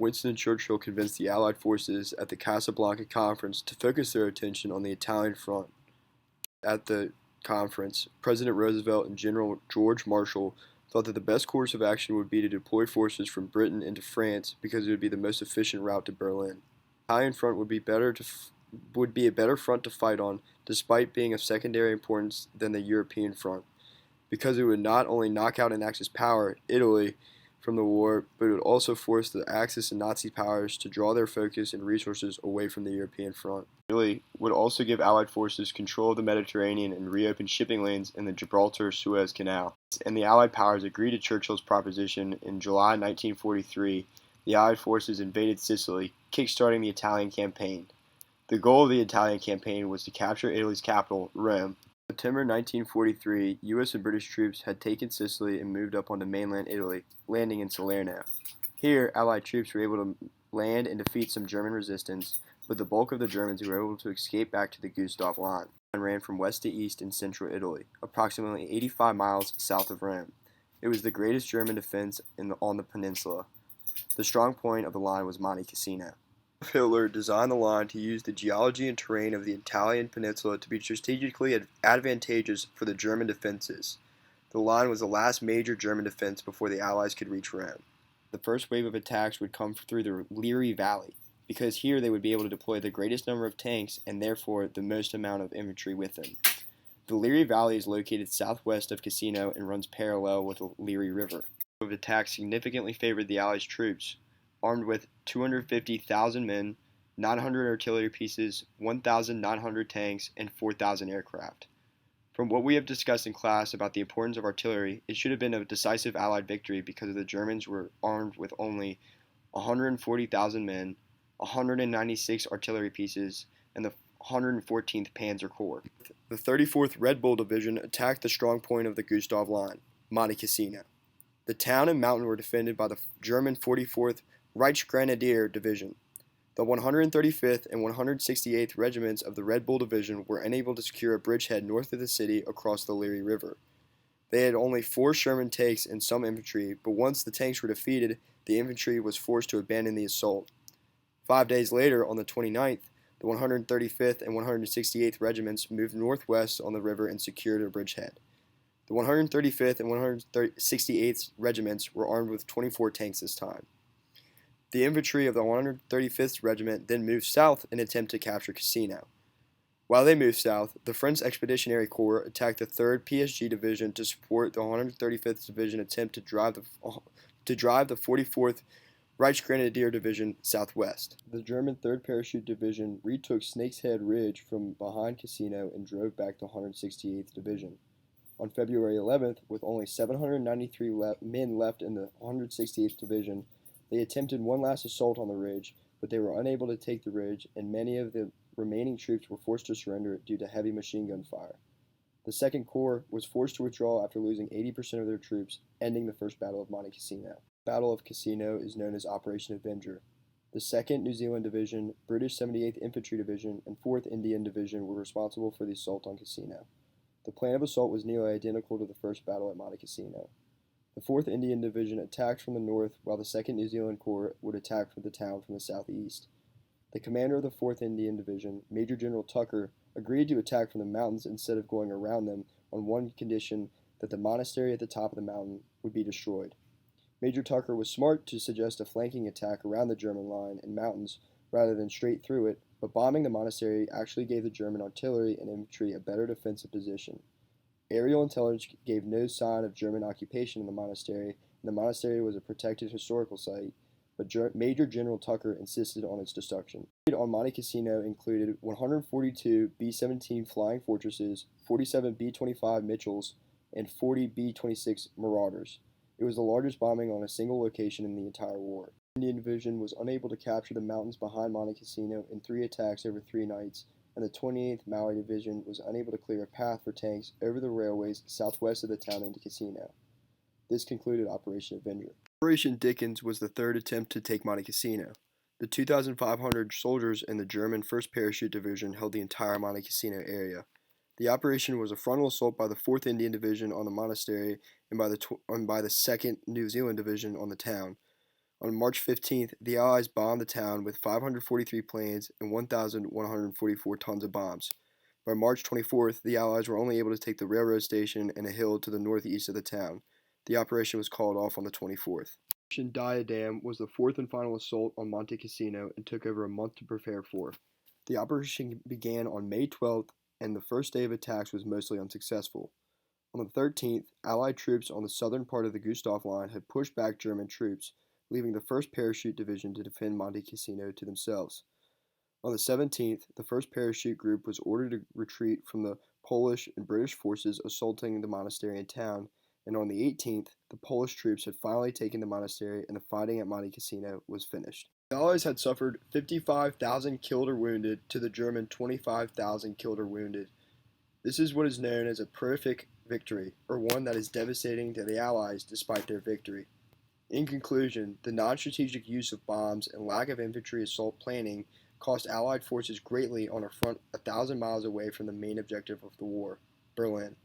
Winston Churchill convinced the Allied forces at the Casablanca Conference to focus their attention on the Italian front. At the conference, President Roosevelt and General George Marshall thought that the best course of action would be to deploy forces from Britain into France because it would be the most efficient route to Berlin. The Italian front would be a better front to fight on, despite being of secondary importance than the European front, because it would not only knock out and Axis power, Italy, from the war, but it would also force the Axis and Nazi powers to draw their focus and resources away from the European front. Italy would also give Allied forces control of the Mediterranean and reopen shipping lanes in the Gibraltar-Suez Canal. And the Allied powers agreed to Churchill's proposition. In July 1943, the Allied forces invaded Sicily, kickstarting the Italian campaign. The goal of the Italian campaign was to capture Italy's capital, Rome. In September 1943, U.S. and British troops had taken Sicily and moved up onto mainland Italy, landing in Salerno. Here, Allied troops were able to land and defeat some German resistance, but the bulk of the Germans were able to escape back to the Gustav Line and ran from west to east in central Italy, approximately 85 miles south of Rome. It was the greatest German defense on the peninsula. The strong point of the line was Monte Cassino. Hitler designed the line to use the geology and terrain of the Italian peninsula to be strategically advantageous for the German defenses. The line was the last major German defense before the Allies could reach Rome. The first wave of attacks would come through the Liri Valley, because here they would be able to deploy the greatest number of tanks and therefore the most amount of infantry with them. The Liri Valley is located southwest of Cassino and runs parallel with the Liri River. The attack significantly favored the Allies' troops, armed with 250,000 men, 900 artillery pieces, 1,900 tanks, and 4,000 aircraft. From what we have discussed in class about the importance of artillery, it should have been a decisive Allied victory because the Germans were armed with only 140,000 men, 196 artillery pieces, and the 114th Panzer Corps. The 34th Red Bull Division attacked the strong point of the Gustav Line, Monte Cassino. The town and mountain were defended by the German 44th Reichsgrenadier Division. The 135th and 168th Regiments of the Red Bull Division were unable to secure a bridgehead north of the city across the Liri River. They had only 4 Sherman tanks and some infantry, but once the tanks were defeated, the infantry was forced to abandon the assault. 5 days later, on the 29th, the 135th and 168th Regiments moved northwest on the river and secured a bridgehead. The 135th and 168th Regiments were armed with 24 tanks this time. The infantry of the 135th Regiment then moved south in an attempt to capture Cassino. While they moved south, the French Expeditionary Corps attacked the 3rd PSG Division to support the 135th Division attempt to drive the 44th Reichsgrenadier Division southwest. The German 3rd Parachute Division retook Snake's Head Ridge from behind Cassino and drove back the 168th Division. On February 11th, with only 793 men left in the 168th Division, they attempted one last assault on the ridge, but they were unable to take the ridge, and many of the remaining troops were forced to surrender due to heavy machine gun fire. The 2nd Corps was forced to withdraw after losing 80% of their troops, ending the First Battle of Monte Cassino. The Battle of Cassino is known as Operation Avenger. The 2nd New Zealand Division, British 78th Infantry Division, and 4th Indian Division were responsible for the assault on Cassino. The plan of assault was nearly identical to the first battle at Monte Cassino. The 4th Indian Division attacked from the north, while the 2nd New Zealand Corps would attack the town from the southeast. The commander of the 4th Indian Division, Major General Tucker, agreed to attack from the mountains instead of going around them on one condition, that the monastery at the top of the mountain would be destroyed. Major Tucker was smart to suggest a flanking attack around the German line and mountains rather than straight through it, but bombing the monastery actually gave the German artillery and infantry a better defensive position. Aerial intelligence gave no sign of German occupation in the monastery, and the monastery was a protected historical site, but Major General Tucker insisted on its destruction. On Monte Cassino included 142 B-17 Flying Fortresses, 47 B-25 Mitchells, and 40 B-26 Marauders. It was the largest bombing on a single location in the entire war. The Indian Division was unable to capture the mountains behind Monte Cassino in 3 attacks over 3 nights, and the 28th Maui Division was unable to clear a path for tanks over the railways southwest of the town into Cassino. This concluded Operation Avenger. Operation Dickens was the 3rd attempt to take Monte Cassino. The 2,500 soldiers in the German 1st Parachute Division held the entire Monte Cassino area. The operation was a frontal assault by the 4th Indian Division on the monastery and by the 2nd New Zealand Division on the town. On March 15th, the Allies bombed the town with 543 planes and 1,144 tons of bombs. By March 24th, the Allies were only able to take the railroad station and a hill to the northeast of the town. The operation was called off on the 24th. Operation Diadem was the fourth and final assault on Monte Cassino and took over a month to prepare for. The operation began on May 12th, and the first day of attacks was mostly unsuccessful. On the 13th, Allied troops on the southern part of the Gustav Line had pushed back German troops, leaving the 1st Parachute Division to defend Monte Cassino to themselves. On the 17th, the 1st Parachute Group was ordered to retreat from the Polish and British forces assaulting the monastery and town, and on the 18th, the Polish troops had finally taken the monastery and the fighting at Monte Cassino was finished. The Allies had suffered 55,000 killed or wounded to the German 25,000 killed or wounded. This is what is known as a prolific victory, or one that is devastating to the Allies despite their victory. In conclusion, the non-strategic use of bombs and lack of infantry assault planning cost Allied forces greatly on a front 1,000 miles away from the main objective of the war, Berlin.